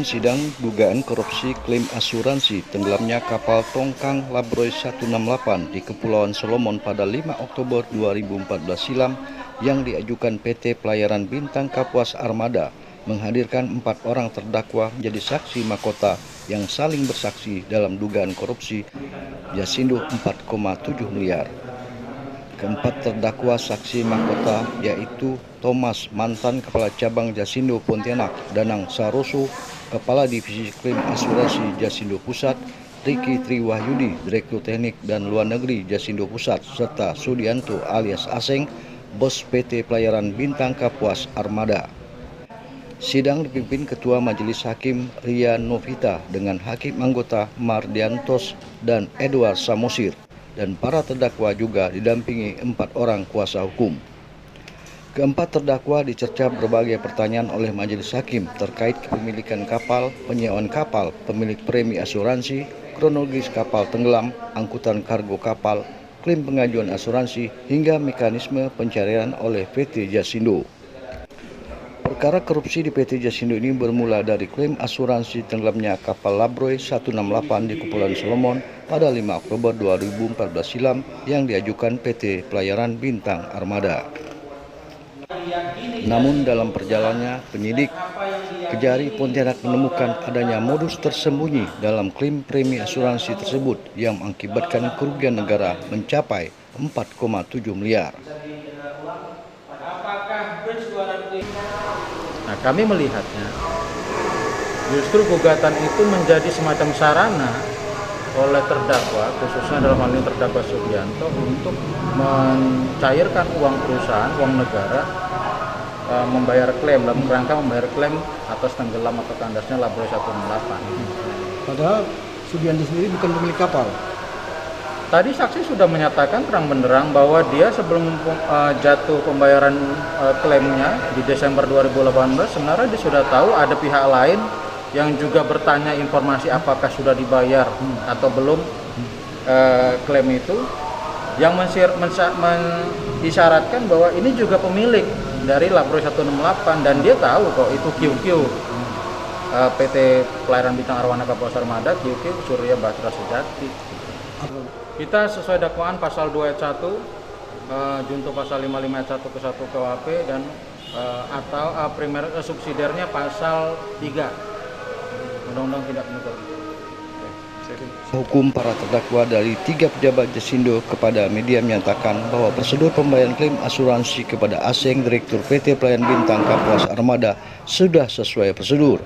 Dalam sidang dugaan korupsi klaim asuransi tenggelamnya kapal tongkang Labroe 168 di Kepulauan Solomon pada 5 Oktober 2014 silam yang diajukan PT Pelayaran Bintang Kapuas Armada menghadirkan 4 orang terdakwa menjadi saksi mahkota yang saling bersaksi dalam dugaan korupsi Jasindo 4,7 miliar. Keempat terdakwa saksi mahkota yaitu Thomas, mantan Kepala Cabang Jasindo Pontianak, Danang Saroso, Kepala Divisi Klaim Asuransi Jasindo Pusat, Riki Triwahyudi, Direktur Teknik dan Luar Negeri Jasindo Pusat, serta Sudianto alias Aseng, Bos PT Pelayaran Bintang Kapuas Armada. Sidang dipimpin Ketua Majelis Hakim Ria Novita dengan Hakim Anggota Mardiantos dan Edward Samosir, dan para terdakwa juga didampingi 4 orang kuasa hukum. Keempat terdakwa dicerca berbagai pertanyaan oleh majelis hakim terkait kepemilikan kapal, penyewaan kapal, pemilik premi asuransi, kronologis kapal tenggelam, angkutan kargo kapal, klaim pengajuan asuransi, hingga mekanisme pencarian oleh PT Jasindo. Perkara korupsi di PT Jasindo ini bermula dari klaim asuransi tenggelamnya kapal Labroe 168 di Kepulauan Solomon pada 5 Oktober 2014 silam yang diajukan PT Pelayaran Bintang Armada. Namun dalam perjalanannya, penyidik Kejari Pontianak menemukan adanya modus tersembunyi dalam klaim premi asuransi tersebut yang mengakibatkan kerugian negara mencapai 4,7 miliar. Nah, kami melihatnya justru gugatan itu menjadi semacam sarana oleh terdakwa, khususnya dalam hal ini terdakwa Sudianto, untuk mencairkan uang perusahaan, uang negara, membayar klaim, dalam rangka membayar klaim atas tenggelam atau kandasnya Labroe 168. Padahal Sudianto sendiri bukan pemilik kapal. Tadi saksi sudah menyatakan terang benderang bahwa dia sebelum jatuh pembayaran klaimnya di Desember 2018 sebenarnya dia sudah tahu ada pihak lain yang juga bertanya informasi apakah sudah dibayar atau belum klaim itu, yang mengisyaratkan bahwa ini juga pemilik dari Labroe 168 dan dia tahu kok itu QQ PT Pelayaran Bintang Arwana Kapuas Armada, QQ Surya Batra Sejati. Kita sesuai dakwaan pasal 2 ayat 1, junto pasal 55 ayat 1 ke 1 KUHP dan atau primer subsidiarnya pasal 3 Undang-Undang Tindak Pidana. Hukum para terdakwa dari 3 pejabat Jasindo kepada media menyatakan bahwa prosedur pembayaran klaim asuransi kepada Aseng, Direktur PT Pelayaran Bintang Kapuas Armada, sudah sesuai prosedur.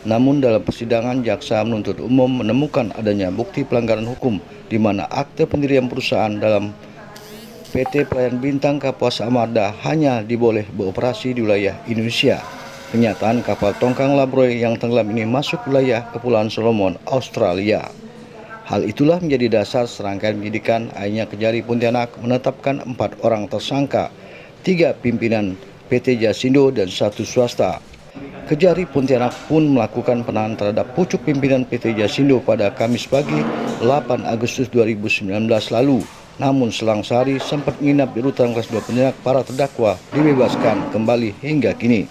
Namun dalam persidangan, jaksa penuntut umum menemukan adanya bukti pelanggaran hukum di mana akte pendirian perusahaan dalam PT Pelayaran Bintang Kapuas Armada hanya diboleh beroperasi di wilayah Indonesia. Kenyataan kapal tongkang Labroe yang tenggelam ini masuk wilayah Kepulauan Solomon, Australia. Hal itulah menjadi dasar serangkaian penyidikan. Akhirnya Kejari Pontianak menetapkan 4 orang tersangka, 3 pimpinan PT Jasindo dan 1 swasta. Kejari Pontianak pun melakukan penahanan terhadap pucuk pimpinan PT Jasindo pada Kamis pagi 8 Agustus 2019 lalu. Namun selang sehari sempat menginap di rutan kelas 2 Pontianak, para terdakwa dibebaskan kembali hingga kini.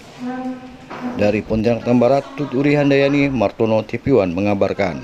Dari Pontianak Barat, Tuturi Handayani, Martono TV One mengabarkan.